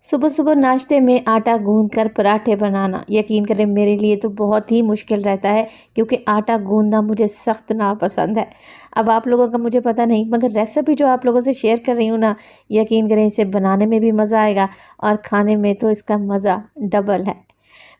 सुबह सुबह नाश्ते में आटा गूंदकर पराठे बनाना यकीन करें मेरे लिए तो बहुत ही मुश्किल रहता है, क्योंकि आटा गूंदना मुझे सख्त नापसंद है। अब आप लोगों का मुझे पता नहीं, मगर रेसिपी जो आप लोगों से शेयर कर रही हूँ ना, यकीन करें इसे बनाने में भी मज़ा आएगा और खाने में तो इसका मज़ा डबल है।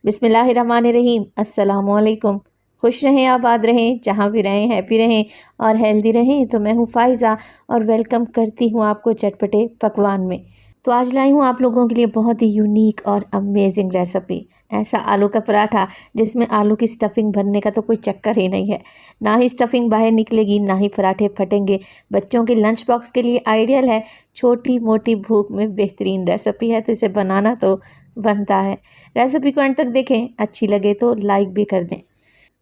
बिस्मिल्लाहिर्रहमानिर्रहीम, अस्सलामुअलैकुम। खुश रहें, आबाद रहें, जहाँ भी रहें हैप्पी रहें और हेल्दी रहें। तो मैं हूँ फ़ाइज़ा और वेलकम करती हूँ आपको चटपटे पकवान में। तो आज लाई हूँ आप लोगों के लिए बहुत ही यूनिक और अमेजिंग रेसिपी। ऐसा आलू का पराठा जिसमें आलू की स्टफिंग भरने का तो कोई चक्कर ही नहीं है। ना ही स्टफिंग बाहर निकलेगी, ना ही पराठे फटेंगे। बच्चों के लंच बॉक्स के लिए आइडियल है। छोटी मोटी भूख में बेहतरीन रेसिपी है, तो इसे बनाना तो बनता है। रेसिपी को अंत तक देखें, अच्छी लगे तो लाइक भी कर दें।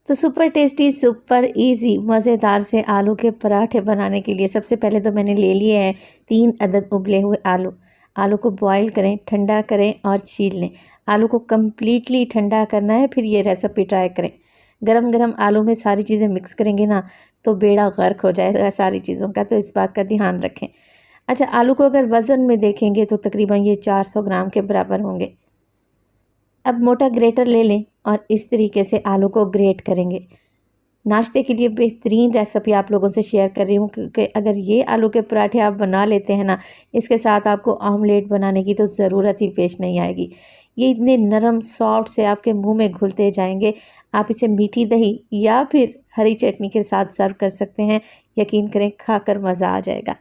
तो सुपर टेस्टी, सुपर इजी, मज़ेदार से आलू के पराठे बनाने के लिए सबसे पहले तो मैंने ले लिए हैं 3 अदद उबले हुए आलू। आलू को बॉईल करें, ठंडा करें और छील लें। आलू को कम्प्लीटली ठंडा करना है, फिर ये रेसिपी ट्राई करें। गरम गरम आलू में सारी चीज़ें मिक्स करेंगे ना तो बेड़ा गर्क हो जाएगा सारी चीज़ों का, तो इस बात का ध्यान रखें। अच्छा, आलू को अगर वज़न में देखेंगे तो तकरीबन ये 400 ग्राम के बराबर होंगे। अब मोटा ग्रेटर ले लें और इस तरीके से आलू को ग्रेट करेंगे। नाश्ते के लिए बेहतरीन रेसिपी आप लोगों से शेयर कर रही हूँ, क्योंकि अगर ये आलू के पराठे आप बना लेते हैं ना, इसके साथ आपको ऑमलेट बनाने की तो ज़रूरत ही पेश नहीं आएगी। ये इतने नरम सॉफ्ट से आपके मुंह में घुलते जाएंगे। आप इसे मीठी दही या फिर हरी चटनी के साथ सर्व कर सकते हैं। यकीन करें, खाकर मज़ा आ जाएगा।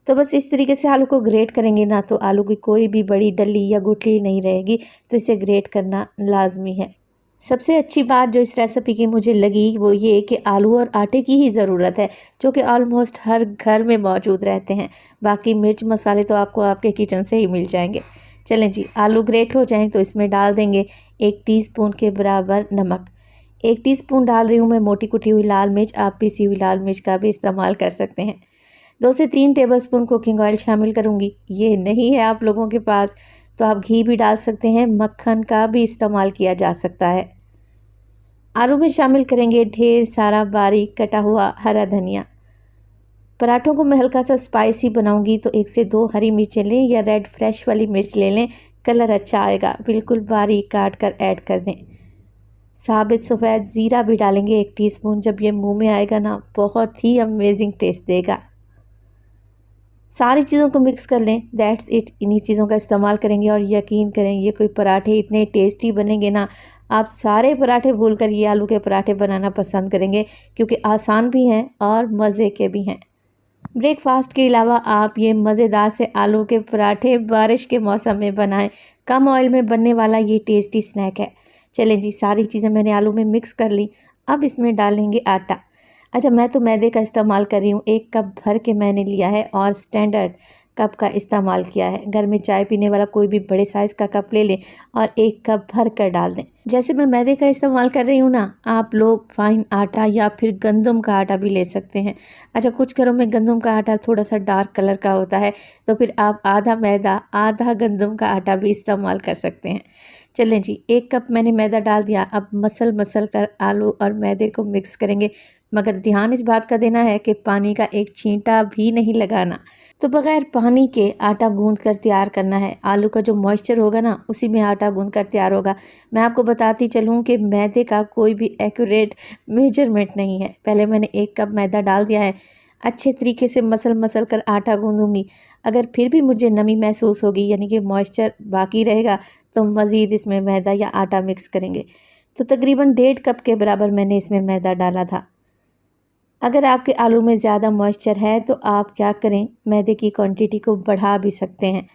तो बस इस तरीके से आलू को ग्रेट करेंगे ना तो आलू की कोई भी बड़ी डली या गुठली नहीं रहेगी, तो इसे ग्रेट करना लाजमी है। सबसे अच्छी बात जो इस रेसिपी की मुझे लगी वो ये कि आलू और आटे की ही ज़रूरत है, जो कि ऑलमोस्ट हर घर में मौजूद रहते हैं। बाकी मिर्च मसाले तो आपको आपके किचन से ही मिल जाएंगे। चलें जी, आलू ग्रेट हो जाएं तो इसमें डाल देंगे 1 टीस्पून के बराबर नमक। 1 टीस्पून डाल रही हूँ मैं मोटी कुटी हुई लाल मिर्च। आप पीसी हुई लाल मिर्च का भी इस्तेमाल कर सकते हैं। 2 से 3 टेबलस्पून कुकिंग ऑयल शामिल करूँगी। ये नहीं है आप लोगों के पास तो आप घी भी डाल सकते हैं, मक्खन का भी इस्तेमाल किया जा सकता है। आलू में शामिल करेंगे ढेर सारा बारीक कटा हुआ हरा धनिया। पराठों को मैं हल्का सा स्पाइसी बनाऊंगी तो 1 से 2 हरी मिर्चें लें या रेड फ्रेश वाली मिर्च ले लें, कलर अच्छा आएगा। बिल्कुल बारीक काट कर ऐड कर दें। साबित सफ़ेद ज़ीरा भी डालेंगे 1 टीस्पून। जब ये मुंह में आएगा ना, बहुत ही अमेजिंग टेस्ट देगा। सारी चीज़ों को मिक्स कर लें, दैट्स इट। इन्हीं चीज़ों का इस्तेमाल करेंगे और यकीन करें ये कोई पराठे इतने टेस्टी बनेंगे ना, आप सारे पराठे भूलकर ये आलू के पराठे बनाना पसंद करेंगे, क्योंकि आसान भी हैं और मज़े के भी हैं। ब्रेकफास्ट के अलावा आप ये मज़ेदार से आलू के पराठे बारिश के मौसम में बनाएं। कम ऑयल में बनने वाला ये टेस्टी स्नैक है। चलें जी, सारी चीज़ें मैंने आलू में मिक्स कर ली। अब इसमें डालेंगे आटा। अच्छा, मैं तो मैदे का इस्तेमाल कर रही हूँ। 1 कप भर के मैंने लिया है और स्टैंडर्ड कप का इस्तेमाल किया है। घर में चाय पीने वाला कोई भी बड़े साइज़ का कप ले लें और 1 कप भर कर डाल दें। जैसे मैं मैदे का इस्तेमाल कर रही हूँ ना, आप लोग फाइन आटा या फिर गंदम का आटा भी ले सकते हैं। अच्छा, कुछ घरों में गंदम का आटा थोड़ा सा डार्क कलर का होता है, तो फिर आप आधा मैदा आधा गंदम का आटा भी इस्तेमाल कर सकते हैं। चलें जी, 1 कप मैंने मैदा डाल दिया। अब मसल मसल कर आलू और मैदे को मिक्स करेंगे, मगर ध्यान इस बात का देना है कि पानी का एक छींटा भी नहीं लगाना। तो बगैर पानी के आटा गूंद कर तैयार करना है। आलू का जो मॉइस्चर होगा ना, उसी में आटा गूंद कर तैयार होगा। मैं आपको बताती चलूँ कि मैदे का कोई भी एक्यूरेट मेजरमेंट नहीं है। पहले मैंने 1 कप मैदा डाल दिया है। अच्छे तरीके से मसल मसल कर आटा गूंदूंगी। अगर फिर भी मुझे नमी महसूस होगी, यानी कि मॉइस्चर बाकी रहेगा, तो मज़ीद इसमें मैदा या आटा मिक्स करेंगे। तो तकरीबन 1.5 कप के बराबर मैंने इसमें मैदा डाला था। अगर आपके आलू में ज़्यादा मॉइस्चर है तो आप क्या करें, मैदे की क्वांटिटी को बढ़ा भी सकते हैं।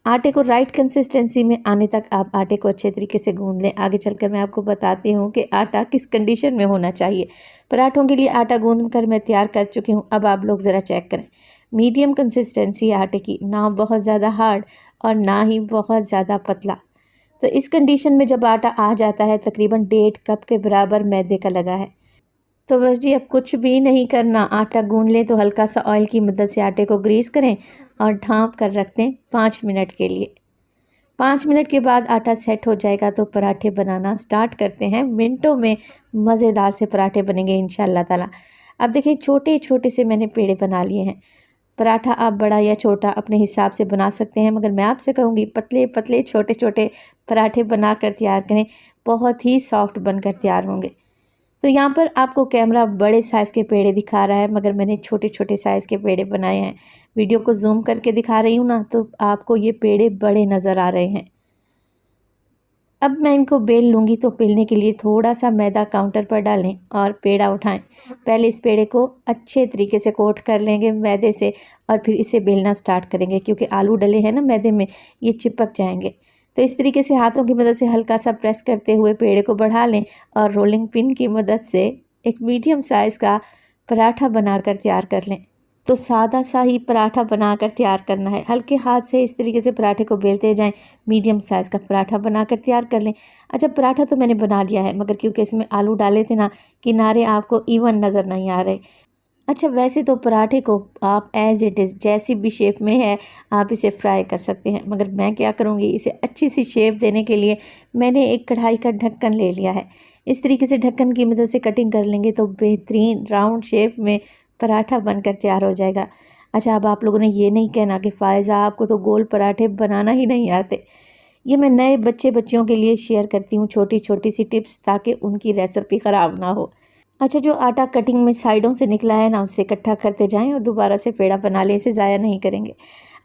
आटे को राइट कंसिस्टेंसी में आने तक आप आटे को अच्छे तरीके से गूंद लें। आगे चलकर मैं आपको बताती हूँ कि आटा किस कंडीशन में होना चाहिए। पराठों के लिए आटा गूंद कर मैं तैयार कर चुकी हूँ। अब आप लोग ज़रा चेक करें, मीडियम कंसिस्टेंसी आटे की, ना बहुत ज़्यादा हार्ड और ना ही बहुत ज़्यादा पतला। तो इस कंडीशन में जब आटा आ जाता है, तकरीबन 1.5 कप के बराबर मैदे का लगा है। तो बस जी, अब कुछ भी नहीं करना। आटा गूंद लें तो हल्का सा ऑयल की मदद से आटे को ग्रीस करें और ढाँप कर रख दें 5 मिनट के लिए। 5 मिनट के बाद आटा सेट हो जाएगा तो पराठे बनाना स्टार्ट करते हैं। मिनटों में मज़ेदार से पराठे बनेंगे इंशाल्लाह ताला। अब देखिए, छोटे छोटे से मैंने पेड़े बना लिए हैं। पराठा आप बड़ा या छोटा अपने हिसाब से बना सकते हैं, मगर मैं आपसे कहूँगी पतले पतले छोटे छोटे पराठे बना कर तैयार करें, बहुत ही सॉफ्ट बनकर तैयार होंगे। तो यहाँ पर आपको कैमरा बड़े साइज़ के पेड़े दिखा रहा है, मगर मैंने छोटे छोटे साइज़ के पेड़े बनाए हैं। वीडियो को जूम करके दिखा रही हूँ ना, तो आपको ये पेड़े बड़े नज़र आ रहे हैं। अब मैं इनको बेल लूँगी, तो बेलने के लिए थोड़ा सा मैदा काउंटर पर डालें और पेड़ा उठाएं। पहले इस पेड़े को अच्छे तरीके से कोट कर लेंगे मैदे से और फिर इसे बेलना स्टार्ट करेंगे, क्योंकि आलू डले हैं ना मैदे में, ये चिपक जाएंगे। तो इस तरीके से हाथों की मदद से हल्का सा प्रेस करते हुए पेड़े को बढ़ा लें और रोलिंग पिन की मदद से एक मीडियम साइज़ का पराठा बनाकर तैयार कर लें। तो सादा सा ही पराठा बनाकर तैयार करना है। हल्के हाथ से इस तरीके से पराठे को बेलते जाएं, मीडियम साइज़ का पराठा बनाकर तैयार कर लें। अच्छा, पराठा तो मैंने बना लिया है, मगर क्योंकि इसमें आलू डाले थे ना, किनारे आपको इवन नज़र नहीं आ रहे। अच्छा, वैसे तो पराठे को आप एज़ इट इज़ जैसी भी शेप में है आप इसे फ्राई कर सकते हैं, मगर मैं क्या करूँगी, इसे अच्छी सी शेप देने के लिए मैंने एक कढ़ाई का ढक्कन ले लिया है। इस तरीके से ढक्कन की मदद से कटिंग कर लेंगे तो बेहतरीन राउंड शेप में पराठा बनकर तैयार हो जाएगा। अच्छा, अब आप लोगों ने ये नहीं कहना कि फ़ायज़ा आपको तो गोल पराठे बनाना ही नहीं आते। ये मैं नए बच्चियों के लिए शेयर करती हूँ छोटी छोटी सी टिप्स, ताकि उनकी रेसिपी ख़राब ना हो। अच्छा, जो आटा कटिंग में साइडों से निकला है ना, उससे इकट्ठा करते जाएं और दोबारा से पेड़ा बना लें, इसे ज़ाया नहीं करेंगे।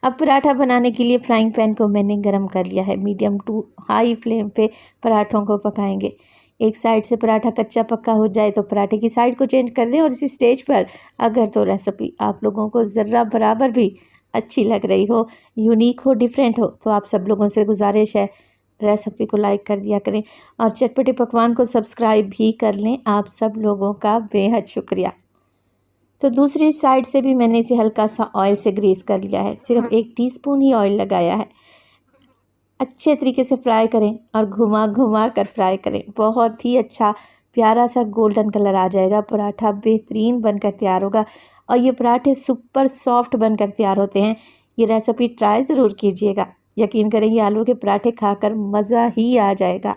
अब पराठा बनाने के लिए फ्राइंग पैन को मैंने गरम कर लिया है। मीडियम टू हाई फ्लेम पे पराठों को पकाएंगे। एक साइड से पराठा कच्चा पक्का हो जाए तो पराठे की साइड को चेंज कर दें। और इसी स्टेज पर अगर तो रेसिपी आप लोगों को ज़र्रा बराबर भी अच्छी लग रही हो, यूनिक हो, डिफरेंट हो, तो आप सब लोगों से गुजारिश है रेसिपी को लाइक कर दिया करें और चटपटे पकवान को सब्सक्राइब भी कर लें। आप सब लोगों का बेहद शुक्रिया। तो दूसरी साइड से भी मैंने इसे हल्का सा ऑयल से ग्रीस कर लिया है। सिर्फ 1 टीस्पून ही ऑयल लगाया है। अच्छे तरीके से फ्राई करें और घुमा घुमा कर फ्राई करें। बहुत ही अच्छा प्यारा सा गोल्डन कलर आ जाएगा, पराठा बेहतरीन बनकर तैयार होगा। और ये पराठे सुपर सॉफ्ट बनकर तैयार होते हैं। ये रेसिपी ट्राई ज़रूर कीजिएगा। यकीन करें, ये आलू के पराठे खाकर मज़ा ही आ जाएगा।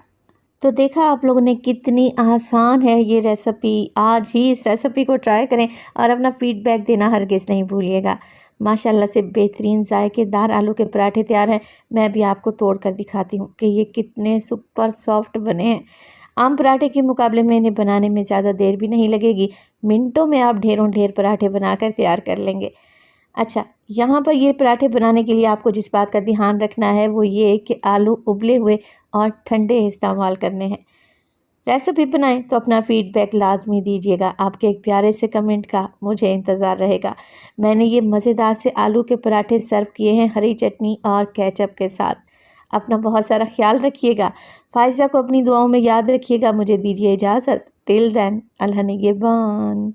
तो देखा आप लोगों ने कितनी आसान है ये रेसिपी। आज ही इस रेसिपी को ट्राई करें और अपना फीडबैक देना हरगिज़ नहीं भूलिएगा। माशाल्लाह से बेहतरीन जायकेदार आलू के पराठे तैयार हैं। मैं भी आपको तोड़ कर दिखाती हूँ कि ये कितने सुपर सॉफ्ट बने हैं। आम पराठे के मुकाबले में इन्हें बनाने में ज़्यादा देर भी नहीं लगेगी। मिनटों में आप ढेरों ढेर पराठे बनाकर तैयार कर लेंगे। अच्छा, यहाँ पर ये पराठे बनाने के लिए आपको जिस बात का ध्यान रखना है वो ये कि आलू उबले हुए और ठंडे इस्तेमाल करने हैं। रेसिपी बनाएं तो अपना फीडबैक लाजमी दीजिएगा। आपके एक प्यारे से कमेंट का मुझे इंतज़ार रहेगा। मैंने ये मज़ेदार से आलू के पराठे सर्व किए हैं हरी चटनी और केचप के साथ। अपना बहुत सारा ख्याल रखिएगा। फ़ायज़ा को अपनी दुआओं में याद रखिएगा। मुझे दीजिए इजाज़त। टिल देन, अल्लाह निगहबान।